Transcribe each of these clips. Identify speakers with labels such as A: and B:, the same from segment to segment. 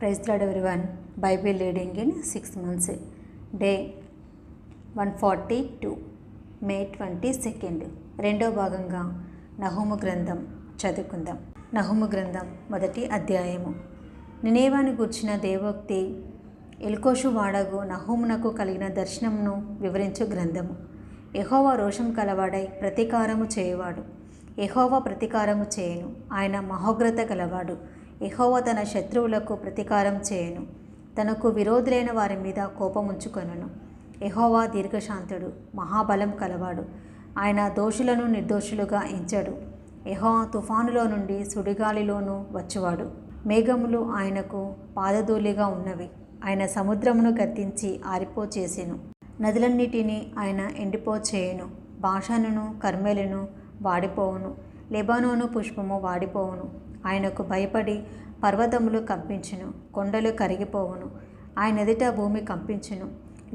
A: Praise the Lord everyone. Bible reading in 6 months. Day 142. May 22nd. రెండో భాగంగా నహూము గ్రంథం చదువుకుందాం. నహూము గ్రంథం మొదటి అధ్యాయము. నినేవాని గూర్చిన దేవోక్తి ఎల్కోషు వాడగు నహూమునకు కలిగిన దర్శనమును వివరించు గ్రంథము. యెహోవా రోషం కలవాడై ప్రతీకారము చేయువాడు. యెహోవా ప్రతీకారము చేయును. ఆయన మహోగ్రత గలవాడు. యెహోవా తన శత్రువులకు ప్రతీకారం చేయును. తనకు విరోధులైన వారి మీద కోపముంచుకొనును. యెహోవా దీర్ఘశాంతుడు, మహాబలం కలవాడు. ఆయన దోషులను నిర్దోషులుగా ఎంచడు. యెహోవా తుఫానులో నుండి సుడిగాలిలోనూ వచ్చువాడు. మేఘములు ఆయనకు పాదధూళిగా ఉన్నవి. ఆయన సముద్రమును గద్దించి ఆరిపోచేసెను. నదులన్నిటినీ ఆయన ఎండిపోచేయును. బాషానును కర్మెలును వాడిపోవును. లెబానోను పుష్పము వాడిపోవును. ఆయనకు భయపడి పర్వతములు కంపించును. కొండలు కరిగిపోవును. ఆయన ఎదుట భూమి కంపించును.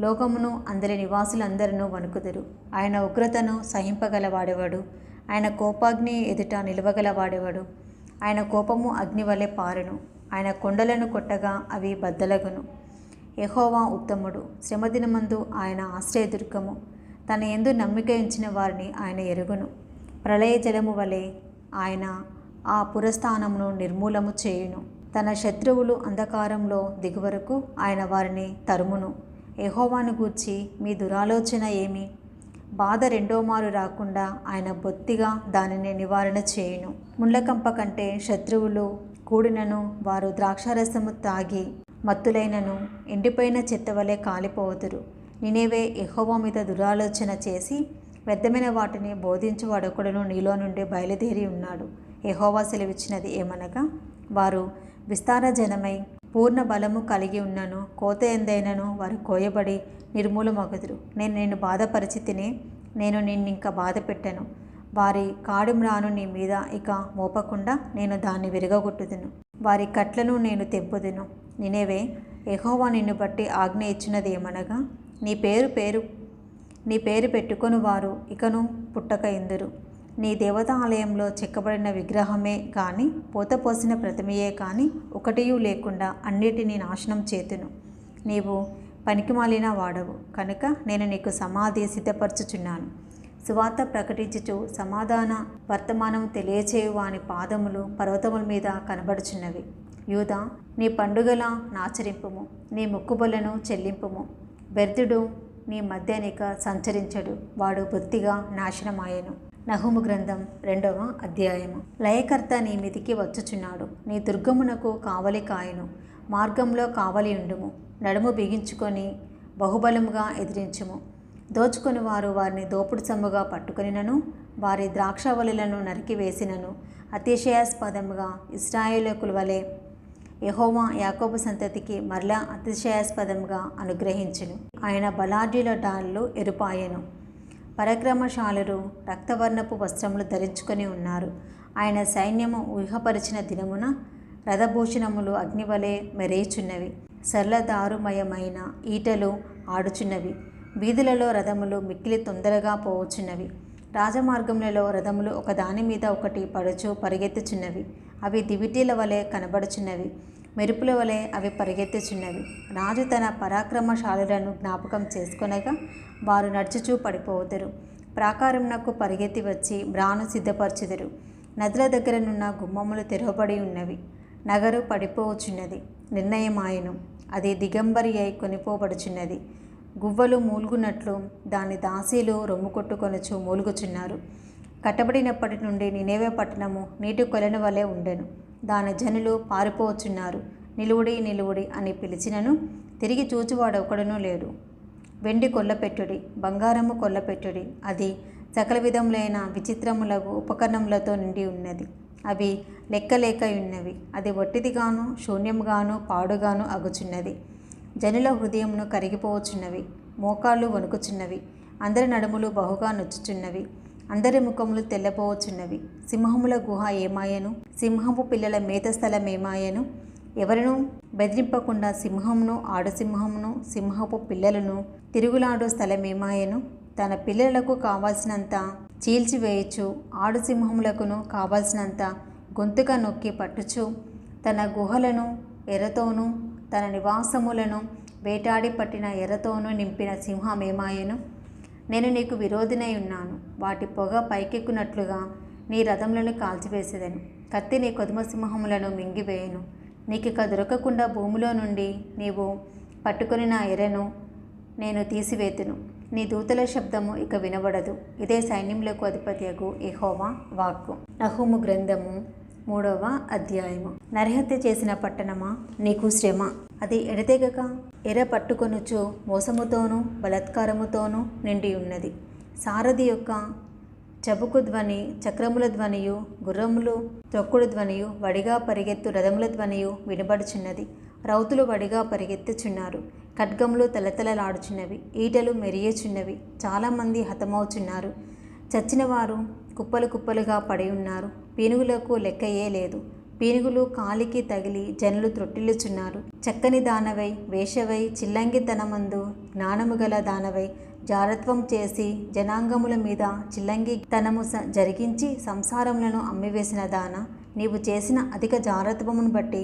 A: లోకమును అందరి నివాసులందరూ వణుకుదురు. ఆయన ఉగ్రతను సహింపగలవాడెవడు? ఆయన కోపాగ్ని ఎదుట నిలవగలవాడెవడు? ఆయన కోపము అగ్ని వలె పారును. ఆయన కొండలను కొట్టగా అవి బద్దలగును. యెహోవా ఉత్తముడు. శ్రమదినమందు ఆయన ఆశ్రయదుర్గము. తన యందు నమ్మిక ఉంచిన వారిని ఆయన ఎరుగును. ప్రళయ జలము వలె ఆయన ఆ పురస్థానమును నిర్మూలము చేయును. తన శత్రువులు అంధకారంలో దిగువరకు ఆయన వారిని తరుమును. యెహోవాను గూర్చి మీ దురాలోచన ఏమి? బాధ రెండోమారు రాకుండా ఆయన బొత్తిగా దానిని నివారణ చేయును. ముళ్ళకంప కంటే శత్రువులు కూడినను వారు ద్రాక్షారసము తాగి మత్తులైనను ఎండిపోయిన చెత్త వలె కాలిపోవుదురు. నినేవే యెహోవా మీద దురాలోచన చేసి వ్యర్థమైన వాటిని బోధించువాడొకడును నీలో నుండి బయలుదేరి ఉన్నాడు. యెహోవా సెలవిచ్చినది ఏమనగా, వారు విస్తార జనమై పూర్ణ బలము కలిగి ఉన్నను కోత ఎందైనను వారు కోయబడి నిర్మూలమగుదురు. నేను బాధపరిచితినే, నేను నిన్నింక బాధ పెట్టను. వారి కాడుమ్రాను నీ మీద ఇక మోపకుండా నేను దాన్ని విరగొట్టుదును. వారి కట్లను నేను తెంపుదును. నినేవే, యెహోవా నిన్ను బట్టి ఆజ్ఞ ఇచ్చినది ఏమనగా, నీ పేరు పెట్టుకొని వారు ఇకను పుట్టక ఎందురు. నీ దేవతాలయంలో చెక్కబడిన విగ్రహమే కానీ పోతపోసిన ప్రతిమయే కానీ ఒకటియూ లేకుండా అన్నిటినీ నాశనం చేతును. నీవు పనికిమాలిన వాడవు కనుక నేను నీకు సమాధి సిద్ధపరచుచున్నాను. సువార్త ప్రకటించుచు సమాధాన వర్తమానం తెలియచేయు వాని పాదములు పర్వతముల మీద కనబడుచున్నవి. యూదా, నీ పండుగల నాచరింపుము, నీ మొక్కుబలను చెల్లింపుము. వ్యర్థుడు నీ మధ్యనిక సంచరించడు, వాడు బొత్తిగా నాశనమాయెను. నహూము గ్రంథం 2వ అధ్యాయము. లయకర్త నీ మీదికి వచ్చుచున్నాడు. నీ దుర్గమునకు కావలి కాయును. మార్గంలో కావలి ఉండుము. నడుము బిగించుకొని బహుబలముగా ఎదిరించుము. దోచుకొని వారు వారిని దోపుడు సొమ్ముగా పట్టుకొనినను వారి ద్రాక్షవల్లులను నరికివేసినను అతిశయాస్పదముగా ఇశ్రాయేలీయుల వలె యెహోవా యాకోబు సంతతికి మరలా అతిశయాస్పదముగా అనుగ్రహించును. ఆయన బలాఢ్యుల డాళ్ళు ఎరుపాయెను. పరాక్రమశాలురు రక్తవర్ణపు వస్త్రములు ధరించుకొని ఉన్నారు. ఆయన సైన్యము ఊహపరిచిన దినమున రథభూషణములు అగ్నివలే మెరేచున్నవి. సరళదారుమయమైన ఈటలు ఆడుచున్నవి. వీధులలో రథములు మిక్కిలి తొందరగా పోవచ్చున్నవి. రాజమార్గములలో రథములు ఒకదాని మీద ఒకటి పడుచు పరిగెత్తుచున్నవి. అవి దివిటీల వలె కనబడుచున్నవి. మెరుపుల వలె అవి పరిగెత్తుచున్నవి. రాజు తన పరాక్రమశాలులను జ్ఞాపకం చేసుకొనగా వారు నడుచుచూ పడిపోవుదురు. ప్రాకారమునకు పరిగెత్తి వచ్చి బ్రాను సిద్ధపరచుదురు. నదుల దగ్గరనున్న గుమ్మములు తెరవబడి ఉన్నవి. నగరు పడిపోవచ్చున్నది. నిర్ణయమాయను. అది దిగంబరి అయి కొనిపోబడుచున్నది. గువ్వలు మూలుగునట్లు దాని దాసీలు రొమ్ము కొట్టుకొనుచు మూలుగుచున్నారు. కట్టబడినప్పటి నుండి నినేవే పట్టణము నీటి కొలను వలె ఉండెను. దాని జనులు పారిపోవచ్చున్నారు. నిలువుడి నిలువుడి అని పిలిచినను తిరిగి చూచువాడు ఒకడునూ లేడు. వెండి కొల్లపెట్టుడి, బంగారము కొల్లపెట్టుడి. అది సకల విధములైన విచిత్రములకు ఉపకరణములతో నిండి ఉన్నది. అవి లెక్కలేక ఉన్నవి. అది వట్టిదిగాను శూన్యముగాను పాడుగాను అగుచున్నది. జనుల హృదయమును కరిగిపోవచ్చున్నవి. మోకాళ్ళు వణుకుచున్నవి. అందరి నడుములు బహుగా నొచ్చుచున్నవి. అందరి ముఖములు తెల్లపోవచ్చున్నవి. సింహముల గుహ ఏమాయను? సింహపు పిల్లల మేత స్థలం ఏమాయను? ఎవరినూ బెదిరింపకుండా సింహమును ఆడుసింహమును సింహపు పిల్లలను తిరుగులాడు స్థలమేమాయను? తన పిల్లలకు కావాల్సినంత చీల్చివేయచ్చు, ఆడుసింహములకును కావాల్సినంత గొంతుగా నొక్కి పట్టుచు తన గుహలను ఎర్రతోనూ తన నివాసములను వేటాడి పట్టిన ఎర్రతోనూ నింపిన సింహమేమాయెను? నేను నీకు విరోధినై ఉన్నాను. వాటి పొగ పైకెక్కునట్లుగా నీ రథములను కాల్చివేసేదను. కత్తి నీ కొదుమ సింహములను మింగివేయను. నీకిక దొరకకుండా భూమిలో నుండి నీవు పట్టుకొని నా ఎర్రను నేను తీసివేతును. నీ దూతల శబ్దము ఇక వినబడదు. ఇదే సైన్యములకు అధిపతియగు యెహోవా వాక్కు. నహూము గ్రంథము 3వ అధ్యాయము. నరహత్య చేసిన పట్టణమా, నీకు శ్రమ. అది ఎడతెగక ఎర పట్టుకొనుచు మోసముతోనూ బలాత్కారముతోనూ నిండి ఉన్నది. సారథి యొక్క చబుకు ధ్వని, చక్రముల ధ్వనియు, గుర్రములు త్రొక్కుడు ధ్వనియు, వడిగా పరిగెత్తు రథముల ధ్వనియు వినబడుచున్నది. రౌతులు వడిగా పరిగెత్తుచున్నారు. ఖడ్గములు తలతలలాడుచున్నవి. ఈటలు మెరియుచున్నవి. చాలామంది హతమవుచున్నారు. చచ్చిన వారు కుప్పలు కుప్పలుగా పడి ఉన్నారు. పీనుగులకు లెక్కయే లేదు. పీనుగులు కాలికి తగిలి జనులు త్రొట్టిల్లుచున్నారు. చక్కని దానవై, వేషవై, చిల్లంగితనమందు జ్ఞానము గల దానవై, జారత్వం చేసి జనాంగముల మీద చిల్లంగితనము జరిగించి సంసారములను అమ్మివేసిన దాన, నీవు చేసిన అధిక జారత్వమును బట్టి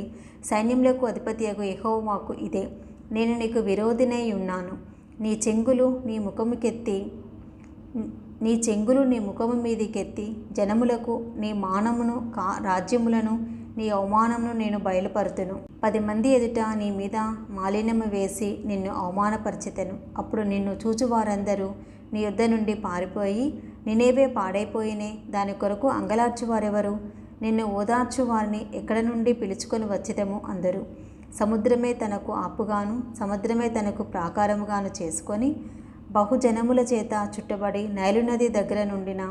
A: సైన్యములకు అధిపతియగు యెహోవాకు ఇదే. నేను నీకు విరోధినై ఉన్నాను. నీ చెంగులు నీ ముఖము మీదికెత్తి జనములకు నీ మానమును రాజ్యములను నీ అవమానమును నేను బయలుపరుతును. 10 మంది ఎదుట నీ మీద మాలిన్యము వేసి నిన్ను అవమానపరిచెదను. అప్పుడు నిన్ను చూచువారందరూ నీ యొద్ద నుండి పారిపోయి, నినేవే పాడైపోయినే, దాని కొరకు అంగలార్చువారెవరు? నిన్ను ఓదార్చు వారిని ఎక్కడ నుండి పిలుచుకొని వచ్చేదము అందరూ. సముద్రమే తనకు ఆపుగాను, సముద్రమే తనకు ప్రాకారముగాను చేసుకొని బహుజనముల చేత చుట్టబడి నైలు నది దగ్గర నుండిన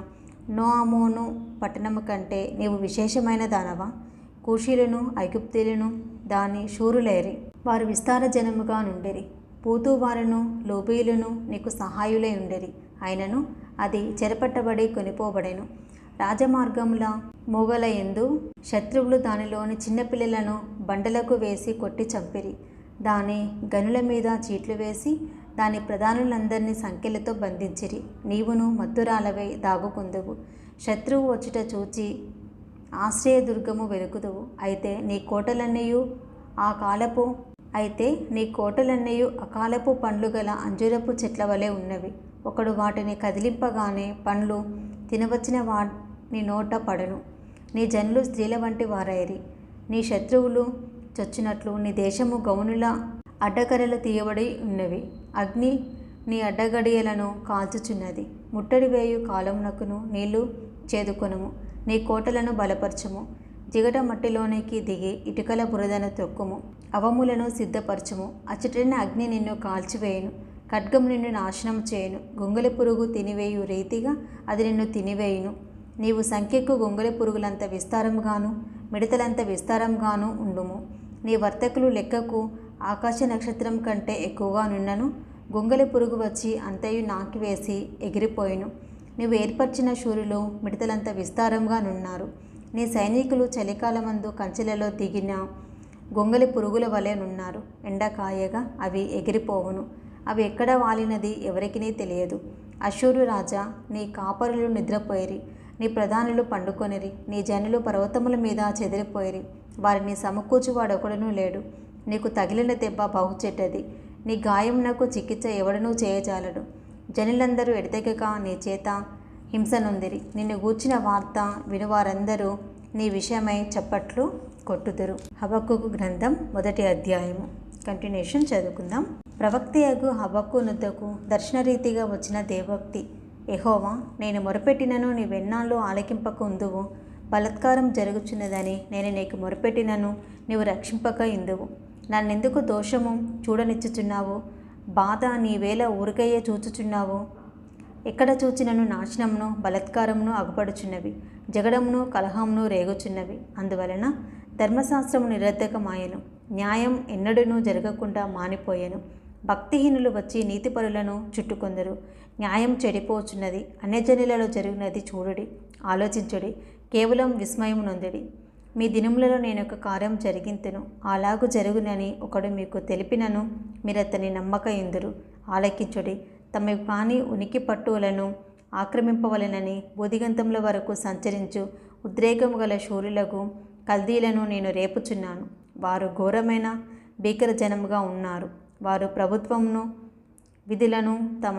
A: నోఅమోను పట్టణము కంటే నీవు విశేషమైన దానవా? కూషీలను ఐగుప్తీయులను దాని శూరులేరి, వారు విస్తార జనముగా నుండిరి. పూతు వారును లోబీయులను నీకు సహాయులై ఉండేరి. అయినను అది చెరపట్టబడి కొనిపోబడెను. రాజమార్గముల మోగల యందు శత్రువులు దానిలోని చిన్నపిల్లలను బండలకు వేసి కొట్టి చంపిరి. దాని గనుల మీద చీట్లు వేసి దాని ప్రధానులందరినీ సంకెళ్లతో బంధించిరి. నీవును మత్తురాలవై దాగుకుందువు. శత్రువు వచ్చుట చూచి ఆశ్రయదుర్గము వెలుకుదువు. అయితే నీ కోటలన్నయు అకాలపు పండ్లు గల అంజూరపు చెట్ల వలె ఉన్నవి. ఒకడు వాటిని కదిలింపగానే పండ్లు తినవచ్చిన వాని నోట పడును. నీ జనులు స్త్రీల వంటి వారైరి. నీ శత్రువులు చొచ్చినట్లు నీ దేశము గౌనుల అడ్డకర్రలు తీయబడి ఉన్నవి. అగ్ని నీ అడ్డగడియలను కాల్చుచున్నది. ముట్టడి వేయు కాలమునకును నీళ్లు చేదుకొనుము. నీ కోటలను బలపరచుము. జిగట మట్టిలోనికి దిగి ఇటుకల బురదను త్రొక్కుము. అవములను సిద్ధపరచుము. అచ్చటిన అగ్ని నిన్ను కాల్చివేయును. ఖడ్గం నిన్ను నాశనం చేయును. గొంగలి పురుగు తినివేయు రీతిగా అది నిన్ను తినివేయును. నీవు సంఖ్యకు గొంగలి పురుగులంత విస్తారముగాను మిడతలంత విస్తారంగాను ఉండుము. నీ వర్తకులు లెక్కకు ఆకాశ నక్షత్రం కంటే ఎక్కువగా నున్నను. గొంగలి పురుగు వచ్చి అంతయు నాకివేసి ఎగిరిపోయిను. నువ్వు ఏర్పరిచిన శూరులు మిడతలంత విస్తారంగా నున్నారు. నీ సైనికులు చలికాలమందు కంచెలలో దిగిన గొంగలి పురుగుల వలె నున్నారు. ఎండకాయగా అవి ఎగిరిపోవును. అవి ఎక్కడ వాలినది ఎవరికినీ తెలియదు. అష్షూరు రాజా, నీ కాపరులు నిద్రపోయిరి. నీ ప్రధానులు పండుకొనిరి. నీ జనులు పర్వతముల మీద చెదిరిపోయిరి. వారిని సమకూర్చువాడొకడునూ లేడు. నీకు తగిలిన దెబ్బ బహు చెడ్డది. నీ గాయమునకు చికిత్స ఎవడనూ చేయజాలడు. జనులందరూ ఎడతెగక నీ చేత హింసనొందిరి. నిన్ను గూర్చిన వార్త వినువారందరూ నీ విషయమై చప్పట్లు కొట్టుదురు. హబక్కూకు గ్రంథం 1వ అధ్యాయము. కంటిన్యూషన్ చదువుకుందాం. ప్రవక్తయగు హబక్కూ నుద్దకు దర్శనరీతిగా వచ్చిన దేవోక్తి. యెహోవా, నేను మొరపెట్టినను నీవెన్నాళ్ళు ఆలకింపక ఉందువు. బలాత్కారం జరుగుచున్నదని నేను నీకు మొరపెట్టినను నీవు రక్షింపక ఇందువు. నన్నెందుకు దోషము చూడనిచ్చుచున్నావు? బాధ నీవేళ ఊరికయ్యే చూచుచున్నావు. ఎక్కడ చూచినను నాశనమును బలాత్కారమును అగుపడుచున్నవి. జగడమును కలహమును రేగుచున్నవి. అందువలన ధర్మశాస్త్రము నిరర్ధకమాయెను. న్యాయం ఎన్నడూనూ జరగకుండా మానిపోయెను. భక్తిహీనులు వచ్చి నీతిపరులను చుట్టుకొందరు. న్యాయం చెడిపోచున్నది. అన్యజనులలో జరుగునది చూడుడి, ఆలోచించుడి, కేవలం విస్మయం నొందుడి. మీ దినములలో నేనొక కార్యం జరిగింతును, అలాగు జరుగునని ఒకడు మీకు తెలిపినను మీరతని నమ్మక ఇందురు. ఆలకించుడి. తమ కాని ఉనికి పట్టులను ఆక్రమింపవలెనని బోధిగంతముల వరకు సంచరించు ఉద్రేకము గల శూరులకు కల్దీలను నేను రేపుచున్నాను. వారు ఘోరమైన భీకర జనముగా ఉన్నారు. వారు ప్రభుత్వమును విధులను తమ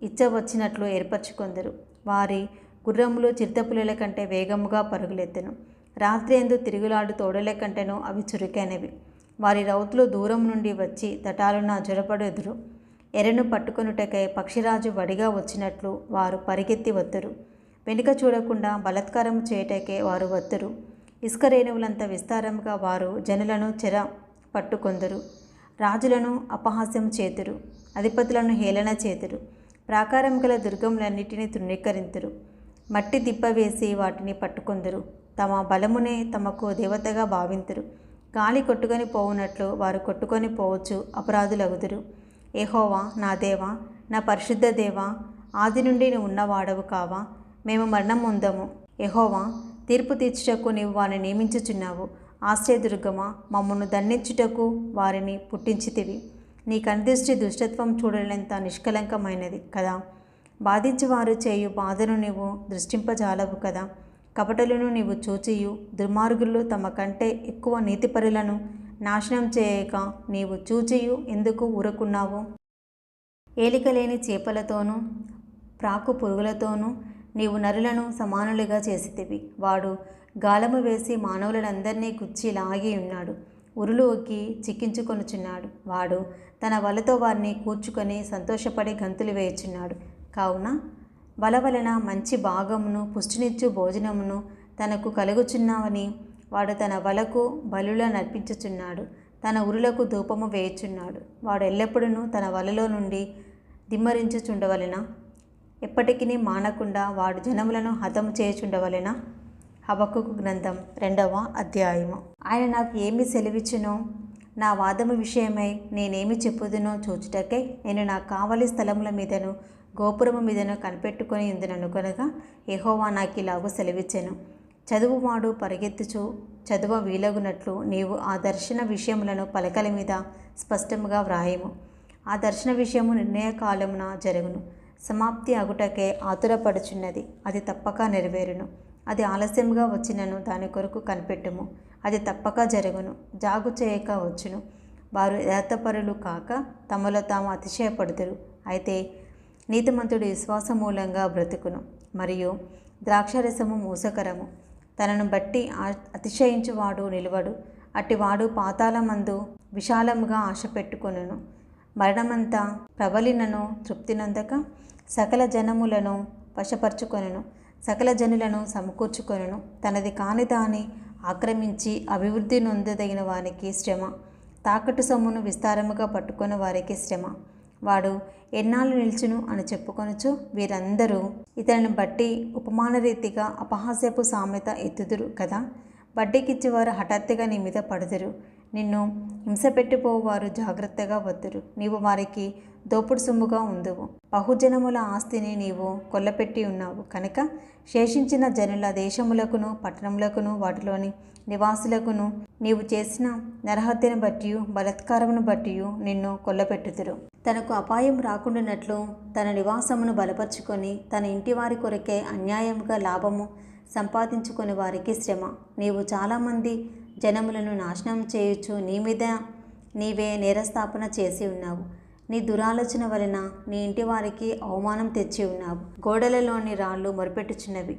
A: ఇచ్చ వచ్చినట్లు ఏర్పరచుకొందరు. వారి గుర్రములు చిరుతపులుల కంటే వేగముగా పరుగులెత్తెను. రాత్రి ఎందు తిరుగులాడు తోడల కంటేనూ అవి చురుకైనవి. వారి రౌతులు దూరం నుండి వచ్చి తటాలున జొరపడెదురు. ఎరను పట్టుకొనుటకై పక్షిరాజు వడిగా వచ్చినట్లు వారు పరిగెత్తి వత్తురు. వెనుక చూడకుండా బలాత్కారము చేయుటకే వారు వత్తురు. ఇసుక రేణువులంత విస్తారముగా వారు జనులను చెర పట్టుకొందరు. రాజులను అపహాస్యం చేతురు, అధిపతులను హేళన చేతురు. ప్రాకారం గల దుర్గములన్నిటినీ తృణీకరింతురు. మట్టి దిబ్బ వేసి వాటిని పట్టుకొందరు. తమ బలమునే తమకు దేవతగా భావింతురు. గాలి కొట్టుకొని పోవునట్లు వారు కొట్టుకొని పోవచ్చు అపరాధులగుదురు. యెహోవా నా దేవా, నా పరిశుద్ధ దేవా, ఆది నుండి నువ్వు ఉన్నవాడవు కావా? మేము మరణం పొందము. యెహోవా, తీర్పు తీర్చుటకు నీవు వారిని నియమించుచున్నావు. ఆశ్రయదుర్గమా, మమ్మను దండించుటకు వారిని పుట్టించితివి. నీ కనుదృష్టి దుష్టత్వం చూడలేంత నిష్కలంకమైనది కదా. బాధించువారు చేయు బాధను నీవు దృష్టింపజాలవు కదా. కపటలను నీవు చూచియు దుర్మార్గులు తమ కంటే ఎక్కువ నీతిపరులను నాశనం చేయక నీవు చూచియు ఎందుకు ఊరుకున్నావు? ఏలికలేని చేపలతోనూ ప్రాకు పురుగులతోనూ నీవు నరులను సమానులుగా చేసితివి. వాడు గాలము వేసి మానవులందరినీ గుచ్చి లాగి ఉన్నాడు. ఉరులు ఒగ్గి చిక్కించుకొనుచున్నాడు. వాడు తన వలతో వారిని కూర్చుకొని సంతోషపడి గంతులు వేయుచున్నాడు. కావున వల వలన మంచి భాగమును పుష్టినిచ్చు భోజనమును తనకు కలుగుచున్నావని వాడు తన వలకు బలుల నర్పించుచున్నాడు. తన ఉరులకు ధూపము వేయుచున్నాడు. వాడు ఎల్లప్పుడూ తన వలలో నుండి దిమ్మరించుచుండవలెనా? ఎప్పటికీ మానకుండా వాడు జనములను హతము చేయుచుండవలెనా? హబక్కూకు గ్రంథం 2వ అధ్యాయము. ఆయన నాకు ఏమి సెలవిచ్చునో, నా వాదము విషయమై నేనేమి చెప్పుదునో చూచుటకై నేను నా కావలి స్థలముల మీదను గోపురము మీదను కనిపెట్టుకొని ఉందుననుకొనగా యెహోవా నాకు ఇలాగూ సెలవిచ్చెను. చదువువాడు పరిగెత్తుచు చదువ వీలగునట్లు నీవు ఆ దర్శన విషయములను పలకల మీద స్పష్టముగా వ్రాయము. ఆ దర్శన విషయము నిర్ణయ కాలమున జరుగును. సమాప్తి అగుటకే ఆతురపడుచున్నది. అది తప్పక నెరవేరును. అది ఆలస్యముగా వచ్చినను దాని కొరకు కనిపెట్టుము. అది తప్పక జరుగును. జాగు చేయక వచ్చును. వారు యథార్థపరులు కాక తమలో తాము అతిశయపడుదురు. అయితే నీతిమంతుడు విశ్వాస మూలంగా బ్రతుకును. మరియు ద్రాక్షరసము మోసకరము. తనను బట్టి అతిశయించువాడు నిలవడు. అట్టివాడు పాతాళమందు విశాలముగా ఆశ పెట్టుకొనును. మరణమంతా ప్రబలినను తృప్తినందక సకల జనములను వశపరుచుకొనును. సకల జనులను సమకూర్చుకొనును. తనది కాని దాన్ని ఆక్రమించి అభివృద్ధి నొందదగిన వారికి శ్రమ. తాకట్టు సొమ్మును విస్తారముగా పట్టుకుని వారికి శ్రమ. వాడు ఎన్నాళ్ళు నిల్చును అని చెప్పుకొనుచు వీరందరూ ఇతనిని బట్టి ఉపమాన రీతిగా అపహాస్యపు సామెత ఎత్తుదురు కదా. వడ్డీకిచ్చేవారు హఠాత్తుగా నీ మీద పడుదురు. నిన్ను హింసపెట్టిపోవారు జాగ్రత్తగా వద్దురు. నీవు వారికి దోపుడు సొమ్ముగా ఉందువు. బహుజనముల ఆస్తిని నీవు కొల్లపెట్టి ఉన్నావు కనుక శేషించిన జనుల దేశములకును పట్టణములకును వాటిలోని నివాసులకును నీవు చేసిన నరహత్యను బట్టి బలాత్కారమును బట్టి నిన్ను కొల్లపెట్టుదురు. తనకు అపాయం రాకుండానట్లు తన నివాసమును బలపరుచుకొని తన ఇంటివారి కొరకే అన్యాయముగా లాభము సంపాదించుకొని వారికి శ్రమ. నీవు చాలామంది జనములను నాశనం చేయుచు నీ మీద నీవే నేరస్థాపన చేసి ఉన్నావు. నీ దురాలోచన వలన నీ ఇంటి వారికి అవమానం తెచ్చి ఉన్నావు. గోడలలోని రాళ్ళు మొరపెట్టుచున్నవి,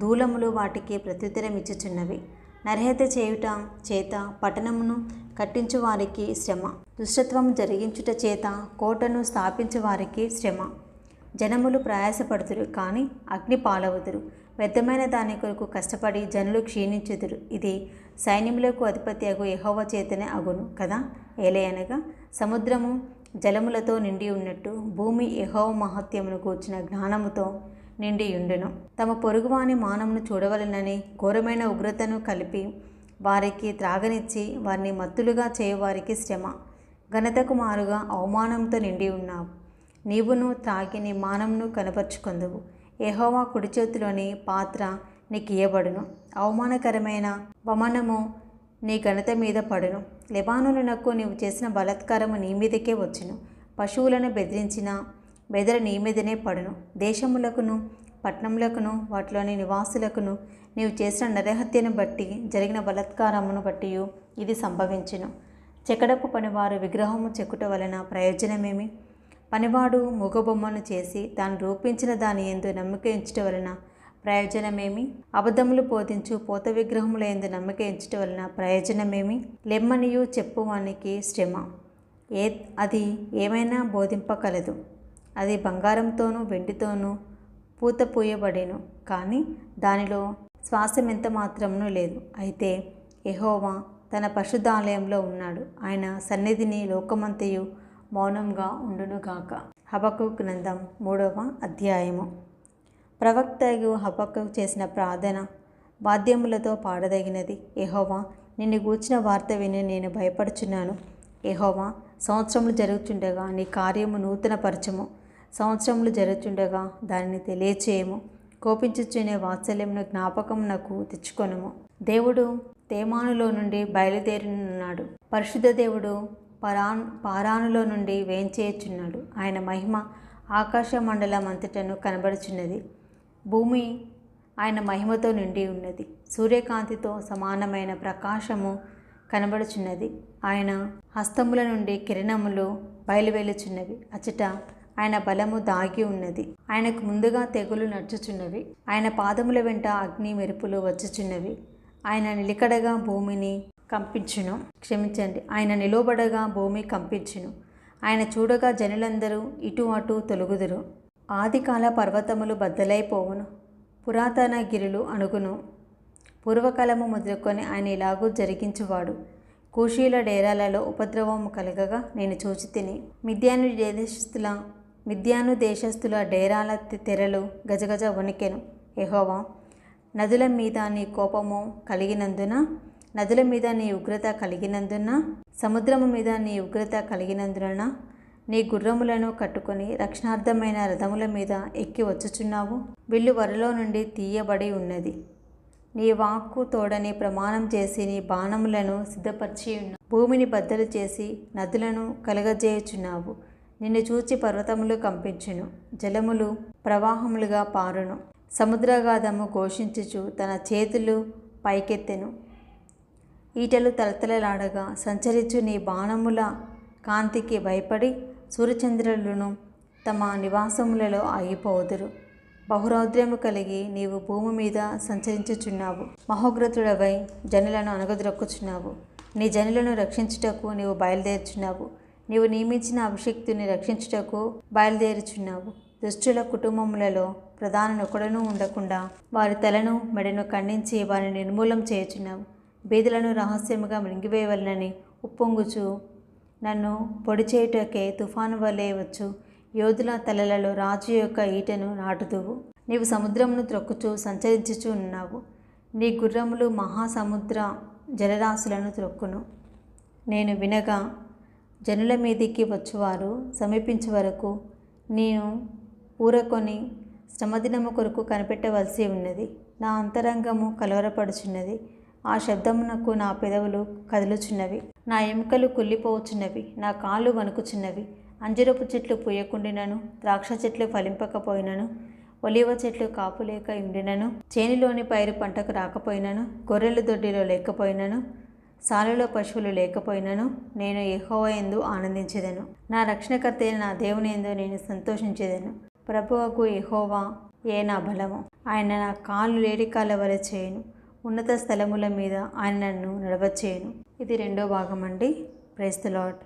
A: దూలములు వాటికి ప్రత్యుత్తరం ఇచ్చుచున్నవి. నరహత్య చేయుట చేత పట్టణమును కట్టించు వారికి శ్రమ. దుష్టత్వం జరిగించుట చేత కోటను స్థాపించు వారికి శ్రమ. జనములు ప్రయాసపడుతురు కానీ అగ్ని పాలవుదురు. వ్యర్థమైన దాని కొరకు కష్టపడి జనులు క్షీణించుదురు. ఇది సైన్యములకు అధిపత్యగు యెహోవా చేతనే అగును కదా. ఏలయనగా సముద్రము జలములతో నిండి ఉన్నట్టు భూమి యెహోవా మహత్యమును గూర్చిన జ్ఞానముతో నిండి ఉండును. తమ పొరుగువాని మానమును చూడవలనని ఘోరమైన ఉగ్రతను కలిపి వారికి త్రాగనిచ్చి వారిని మత్తులుగా చేయువారికి శ్రమ. ఘనతకు మారుగా అవమానంతో నిండి ఉన్నావు. నీవును త్రాగి నీ మానమును కనపరుచుకొందువు. యెహోవా కుడి చేతిలోని పాత్ర నీకు ఇయ్యబడును. అవమానకరమైన వమనము నీ ఘనత మీద పడును. లెబానోనునకు నీవు చేసిన బలాత్కారము నీ మీదకే వచ్చును. పశువులను బెదిరించిన బెదర నీ మీదనే పడును. దేశములకును పట్టణములకును వాటిలోని నివాసులకును నీవు చేసిన నరహత్యను బట్టి జరిగిన బలాత్కారమును బట్టి ఇది సంభవించును. చెక్కడపు పనివారు విగ్రహము చెక్కుట వలన ప్రయోజనమేమి? పనివాడు మూగబొమ్మను చేసి తాను రూపించిన దాని యందు నమ్మిక ఉంచుట వలన ప్రయోజనమేమి? అబద్ధములు బోధించు పోత విగ్రహముల యందు నమ్మిక ఉంచుట వలన ప్రయోజనమేమి? లెమ్మనియు చెప్పువానికి శ్రమ. అది ఏమైనా బోధింపగలదు. అది బంగారంతోనూ వెండితోనూ పూత పూయబడెను, కానీ దానిలో శ్వాసమెంత మాత్రమును లేదు. అయితే యెహోవా తన పరిశుద్ధాలయంలో ఉన్నాడు. ఆయన సన్నిధిని లోకమంతయు మౌనంగా ఉండునుగాక. హబక్కూకు గ్రంథం 3వ అధ్యాయము. ప్రవక్తయు హబక్కూకు చేసిన ప్రార్థన వాద్యములతో పాడదగినది. యెహోవా, నిన్ను గూర్చిన వార్త విని నేను భయపడుచున్నాను. యెహోవా, సంవత్సరములు జరుగుచుండగా నీ కార్యము నూతన పరచము. సంవత్సరములు జరుగుచుండగా దానిని తెలియచేయము. కోపించుచునే వాత్సల్యమును జ్ఞాపకమునకు తెచ్చుకొనుము. దేవుడు తేమానులో నుండి బయలుదేరినున్నాడు. పరిశుద్ధ దేవుడు పారానులో నుండి వేంచేయుచున్నాడు. ఆయన మహిమ ఆకాశ మండలం అంతటను కనబడుచున్నది. భూమి ఆయన మహిమతో నిండి ఉన్నది. సూర్యకాంతితో సమానమైన ప్రకాశము కనబడుచున్నది. ఆయన హస్తముల నుండి కిరణములు బయలువెలుచున్నవి. అచట ఆయన బలము దాగి ఉన్నది. ఆయనకు ముందుగా తెగులు నడుచుచున్నవి. ఆయన పాదముల వెంట అగ్ని మెరుపులు వచ్చుచున్నవి. ఆయన నిలకడగా భూమిని కంపించును. ఆయన నిలబడగా భూమి కంపించును. ఆయన చూడగా జనులందరూ ఇటు అటు తొలగుదురు. ఆదికాల పర్వతములు బద్దలైపోవును, పురాతన గిరులు అణుగును. పూర్వకాలము మొదలుకొని ఆయన ఇలాగూ జరిగించువాడు. కూషీల డేరాలలో ఉపద్రవము కలగగా నేను చూచితిని. మిద్యాను దేశస్థుల డేరాల తెరలు గజగజ వణికెను. యెహోవా, నదుల మీద నీ కోపము కలిగినందున, నదుల మీద నీ ఉగ్రత కలిగినందున, సముద్రము మీద నీ ఉగ్రత కలిగినందున నీ గుర్రములను కట్టుకొని రక్షణార్థమైన రథముల మీద ఎక్కి వచ్చుచున్నావు. విల్లు వరలో నుండి తీయబడి ఉన్నది. నీ వాక్కు తోడని ప్రమాణం చేసి నీ బాణములను సిద్ధపరిచి ఉన్నావు. భూమిని బద్దలు చేసి నదులను కలగజేయుచున్నావు. నిన్ను చూచి పర్వతములు కంపించును, జలములు ప్రవాహములుగా పారును. సముద్రగాధము ఘోషించుచు తన చేతులు పైకెత్తెను. ఈటలు తలతలలాడగా సంచరించు నీ బాణముల కాంతికి భయపడి సూర్యచంద్రులను తమ నివాసములలో ఆగిపోదురు. బహురౌద్రము కలిగి నీవు భూమి మీద సంచరించుచున్నావు. మహోగ్రతుడవై జనులను అణగద్రొక్కుచున్నావు. నీ జనులను రక్షించుటకు నీవు బయలుదేరుచున్నావు. నీవు నియమించిన అభిషిక్తుని రక్షించుటకు బయలుదేరుచున్నావు. దుష్టుల కుటుంబములలో ప్రధాననొకడునూ ఉండకుండా వారి తలను మెడను ఖండించి వారిని నిర్మూలం చేయుచున్నావు. బీదలను రహస్యముగా మృంగివేయవలనని ఉప్పొంగుచు నన్ను పొడి చేయుటకే తుఫాను వలె వచ్చు. యోధుల తలలలో రాజు యొక్క ఈటను నాటుదువు. నీవు సముద్రమును త్రొక్కుచూ సంచరించుచు ఉన్నావు. నీ గుర్రములు మహాసముద్ర జలరాశులను త్రొక్కును. నేను వినగా జనుల మీదికి వచ్చువారు సమీపించే వరకు నేను ఊరకొని శ్రమదినము కొరకు కనిపెట్టవలసి ఉన్నది. నా అంతరంగము కలవరపడుచున్నది. ఆ శబ్దమునకు నా పెదవులు కదులుచున్నవి. నా ఎముకలు కుళ్ళిపోవచ్చున్నవి. నా కాళ్ళు వణుకుచున్నవి. అంజరపు చెట్లు పూయకుండినను, ద్రాక్ష చెట్లు ఫలింపకపోయినను, ఒలివ చెట్లు కాపులేక ఉండినను, చేనిలోని పైరు పంటకు రాకపోయినను, గొర్రెలు దొడ్డిలో లేకపోయినను, సాలులో పశువులు లేకపోయినను, నేను యెహోవా యందు ఆనందించెదను. నా రక్షణకర్త అయిన నా దేవుని యందు నేను సంతోషించెదను. ప్రభువగు యెహోవా ఏ నా బలము. ఆయన నా కాళ్ళు లేడికాళ్ళ వలె చేయును. ఉన్నత స్థలముల మీద ఆయన నన్ను నడవచేయును. ఇది 2వ భాగం అండి. Praise the lord.